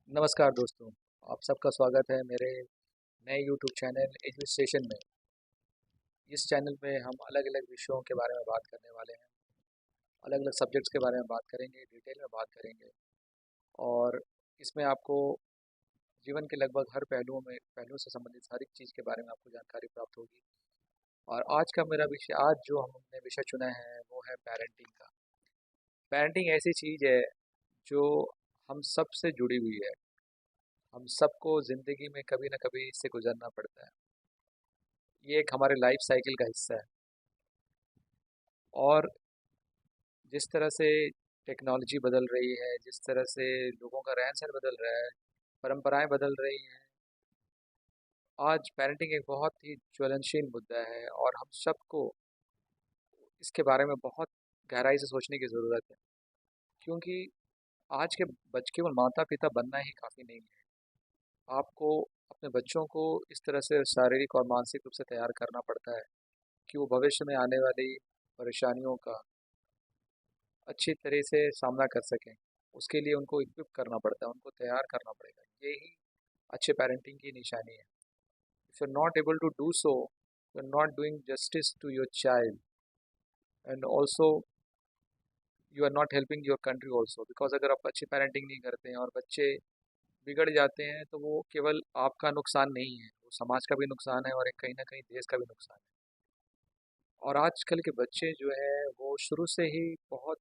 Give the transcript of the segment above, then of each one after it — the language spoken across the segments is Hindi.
नमस्कार दोस्तों, आप सबका स्वागत है मेरे नए यूट्यूब चैनल इंग्लिश स्टेशन में। इस चैनल में हम अलग-अलग विषयों के बारे में बात करने वाले हैं, अलग-अलग सब्जेक्ट्स के बारे में बात करेंगे, डिटेल में बात करेंगे और इसमें आपको जीवन के लगभग हर पहलुओं से संबंधित हर एक चीज़ के बारे में आपको जानकारी प्राप्त होगी। और आज जो हमने विषय चुना है वो है पेरेंटिंग का। पेरेंटिंग ऐसी चीज़ है जो हम सब से जुड़ी हुई है। हम सबको ज़िंदगी में कभी न कभी इससे गुज़रना पड़ता है। ये एक हमारे लाइफ साइकिल का हिस्सा है और जिस तरह से टेक्नोलॉजी बदल रही है, जिस तरह से लोगों का रहन-सहन बदल रहा है, परंपराएं बदल रही हैं, आज पेरेंटिंग एक बहुत ही ज्वलनशील मुद्दा है और हम सबको इसके बारे में बहुत गहराई से सोचने की ज़रूरत है। क्योंकि आज के केवल माता-पिता बनना ही काफ़ी नहीं है। आपको अपने बच्चों को इस तरह से शारीरिक और मानसिक रूप से तैयार करना पड़ता है कि वो भविष्य में आने वाली परेशानियों का अच्छी तरह से सामना कर सकें। उसके लिए उनको इक्विप करना पड़ता है, उनको तैयार करना पड़ेगा। यही अच्छे पेरेंटिंग की निशानी है। If you are not able to do so, you are not doing justice to your child and also you are not helping your country also. Because अगर आप अच्छी पेरेंटिंग नहीं करते हैं और बच्चे बिगड़ जाते हैं तो वो केवल आपका नुकसान नहीं है, वो समाज का भी नुकसान है और एक कहीं ना कहीं देश का भी नुकसान है। और आजकल के बच्चे जो है वो शुरू से ही बहुत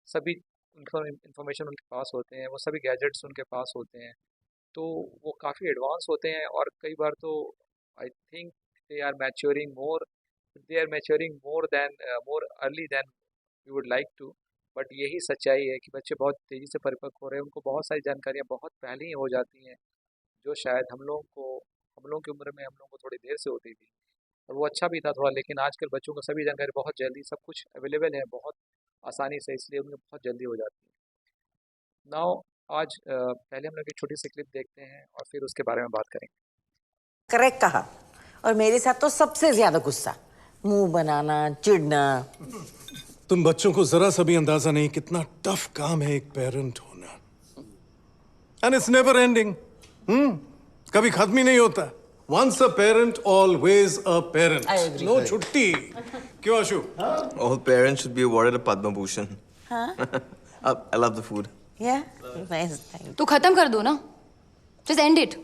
सभी इंफॉर्मेशन उनके पास होते हैं, वो सभी गैजेट्स उनके पास होते हैं, तो वो काफ़ी एडवांस होते हैं और कई बार तो I think they are maturing more early than we would like to. But यही सच्चाई है कि बच्चे बहुत तेज़ी से परिपक्व हो रहे हैं, उनको बहुत सारी जानकारियाँ बहुत पहले ही हो जाती हैं, जो शायद हम लोगों की उम्र में हम लोगों को थोड़ी देर से होती थी। और वो अच्छा भी था थोड़ा, लेकिन आजकल बच्चों को सभी जानकारी बहुत जल्दी सब कुछ अवेलेबल है बहुत आसानी से, इसलिए उन्हें बहुत जल्दी हो जाती है। नाउ पहले हम लोग एक छोटी सी क्लिप देखते हैं और फिर उसके बारे में बात करेंगे। करेक्ट कहा। और मेरे साथ तो सबसे ज्यादा गुस्सा, मुंह बनाना, चिढ़ना। तुम बच्चों को जरा सा भी अंदाजा नहीं कितना टफ काम है एक पेरेंट होना। And it's never ending. कभी खत्म ही नहीं होता। Once a parent always a I parent. agree. No छुट्टी। क्यों Ashu? All parents should be awarded a Padma Bhushan. हाँ, I love the food. या नाइस, थैंक तो खत्म कर दो ना, जस्ट एंड इट।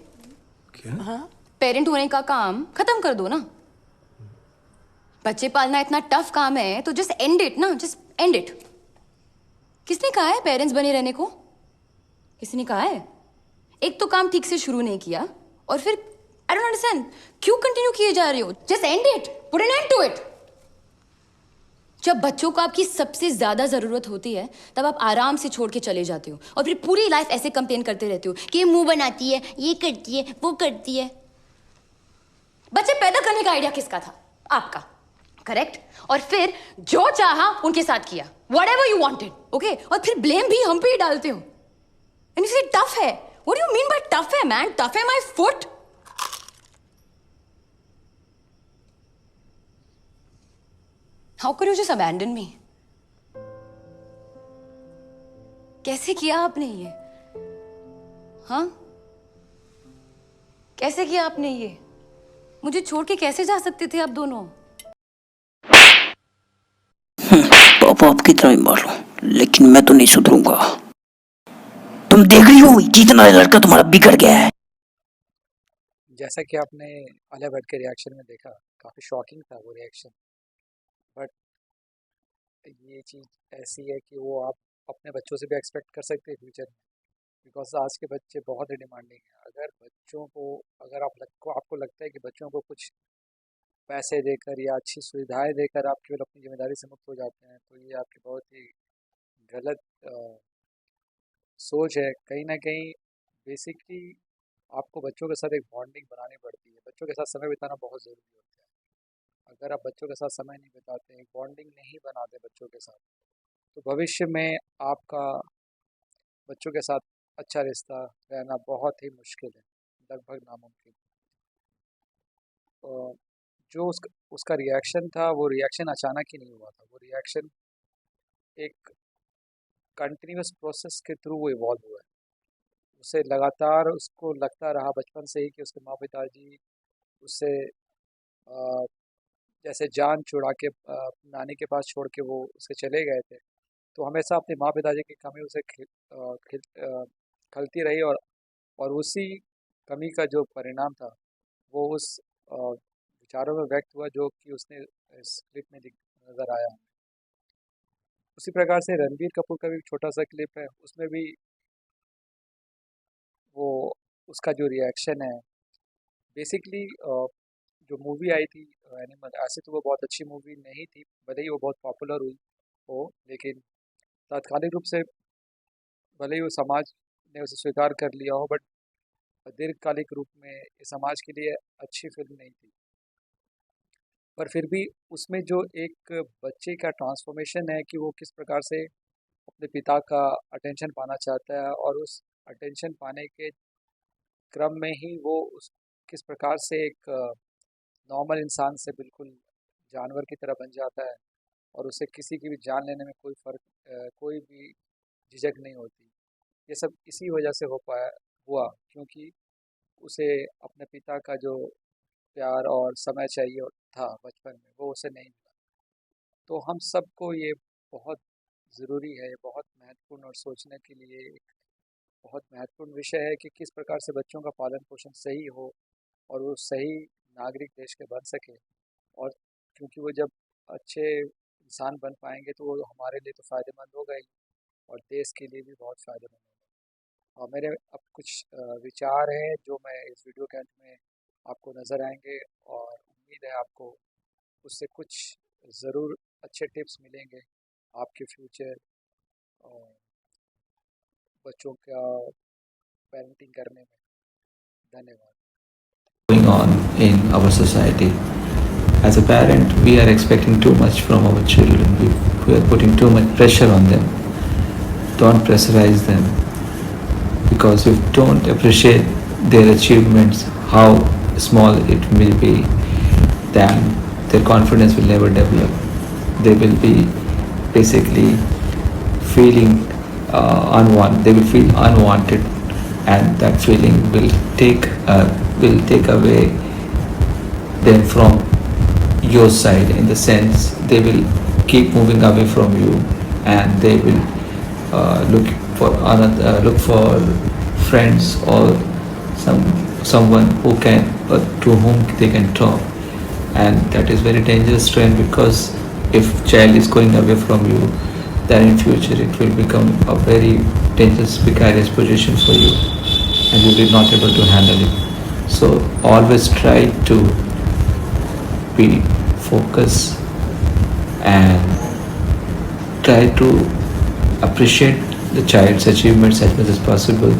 क्या? पेरेंट होने का काम खत्म कर दो ना। बच्चे पालना इतना टफ काम है तो जस्ट एंड इट ना, जस्ट एंड इट। किसने कहा है पेरेंट्स बने रहने को? किसने कहा है? एक तो काम ठीक से शुरू नहीं किया और फिर आई डोंट अंडरस्टैंड क्यों कंटिन्यू किए जा रहे हो। Just end it, put an end to it. जब बच्चों को आपकी सबसे ज्यादा जरूरत होती है तब आप आराम से छोड़ के चले जाते हो और फिर पूरी लाइफ ऐसे कंप्लेन करते रहते हो कि ये मुंह बनाती है, ये करती है, वो करती है। बच्चे पैदा करने का आइडिया किसका था? आपका, करेक्ट? और फिर जो चाहा उनके साथ किया, व्हाटएवर यू वांटेड, ओके? और फिर ब्लेम भी हम पे ही डालते हो। एंड यू से टफ है। What do you mean by tough है मैन? टफ है my foot? How can you just abandon me? कैसे किया आपने ये? हाँ, कैसे किया आपने ये? मुझे छोड़ के कैसे जा सकते थे आप दोनों? पापा आप कितना भी मार लो, लेकिन मैं तो नहीं सुधरूंगा। तुम देख रही हो कितना लड़का तुम्हारा बिगड़ गया है। जैसा कि आपने आलिया भट्ट के रिएक्शन में देखा, काफ़ी शॉकिंग था वो रिएक्शन। बट ये चीज़ ऐसी है कि वो आप अपने बच्चों से भी एक्सपेक्ट कर सकते हैं फ्यूचर में। बिकॉज आज के बच्चे बहुत ही डिमांडिंग हैं। अगर आपको लगता है कि बच्चों को कुछ पैसे देकर या अच्छी सुविधाएं देकर आप केवल अपनी जिम्मेदारी से मुक्त हो जाते हैं, तो ये आपकी बहुत ही गलत सोच है। कहीं ना कहीं बेसिकली आपको बच्चों के साथ एक बॉन्डिंग बनानी पड़ती है, बच्चों के साथ समय बिताना बहुत ज़रूरी होता है। अगर आप बच्चों के साथ समय नहीं बिताते, एक बॉन्डिंग नहीं बनाते बच्चों के साथ, तो भविष्य में आपका बच्चों के साथ अच्छा रिश्ता रहना बहुत ही मुश्किल है, लगभग नामुमकिन। अ, जो उसका रिएक्शन था, वो रिएक्शन अचानक ही नहीं हुआ था, वो रिएक्शन एक कंटिन्यूस प्रोसेस के थ्रू वो इवॉल्व हुआ है। उसे लगातार उसको लगता रहा बचपन से ही कि उसके माँ पिताजी उससे अ, जैसे जान छुड़ा के नानी के पास छोड़ के वो उसके चले गए थे, तो हमेशा अपने माँ पिताजी की कमी उसे खलती रही, और उसी कमी का जो परिणाम था वो उस विचारों में व्यक्त हुआ जो कि उसने इस क्लिप में नज़र आया। उसी प्रकार से रणबीर कपूर का भी एक छोटा सा क्लिप है, उसमें भी वो उसका जो रिएक्शन है बेसिकली, जो मूवी आई थी एनिमल, ऐसे तो वो बहुत अच्छी मूवी नहीं थी, भले ही वो बहुत पॉपुलर हुई हो, लेकिन तात्कालिक रूप से भले ही वो समाज ने उसे स्वीकार कर लिया हो, बट दीर्घकालिक रूप में ये समाज के लिए अच्छी फिल्म नहीं थी। पर फिर भी उसमें जो एक बच्चे का ट्रांसफॉर्मेशन है कि वो किस प्रकार से अपने पिता का अटेंशन पाना चाहता है, और उस अटेंशन पाने के क्रम में ही वो उस किस प्रकार से एक नॉर्मल इंसान से बिल्कुल जानवर की तरह बन जाता है, और उसे किसी की भी जान लेने में कोई भी झिझक नहीं होती। ये सब इसी वजह से हुआ क्योंकि उसे अपने पिता का जो प्यार और समय चाहिए था बचपन में, वो उसे नहीं मिला। तो हम सबको ये बहुत ज़रूरी है, बहुत महत्वपूर्ण और सोचने के लिए एक बहुत महत्वपूर्ण विषय है कि किस प्रकार से बच्चों का पालन पोषण सही हो और वो सही नागरिक देश के बन सके। और क्योंकि वो जब अच्छे इंसान बन पाएंगे तो वो हमारे लिए तो फ़ायदेमंद होगा ही, और देश के लिए भी बहुत फ़ायदेमंद होगा। और मेरे अब कुछ विचार हैं जो मैं इस वीडियो के अंत में आपको नज़र आएंगे, और उम्मीद है आपको उससे कुछ ज़रूर अच्छे टिप्स मिलेंगे आपके फ्यूचर बच्चों का पेरेंटिंग करने में। धन्यवाद। Going on in our society. As a parent, we are expecting too much from our children. We are putting too much pressure on them. Don't pressurize them, because if you don't appreciate their achievements, how small it may be, then their confidence will never develop. They will be basically feeling unwanted. They will feel unwanted, and that feeling will take away them from your side, in the sense they will keep moving away from you, and they will look for friends or someone to whom they can talk, and that is very dangerous trend, because if child is going away from you, then in future it will become a very dangerous, precarious position for you, and you will not able to handle it. So always try to be focused and try to appreciate the child's achievements as much as possible,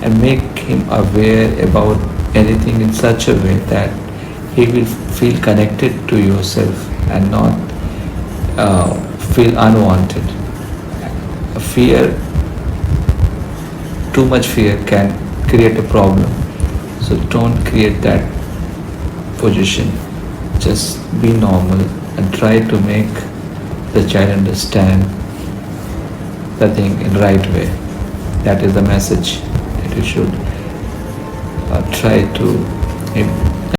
and make him aware about anything in such a way that he will feel connected to yourself and not feel unwanted. Too much fear can create a problem, so don't create that position. Just be normal and try to make the child understand the thing in right way. That is the message that you should try to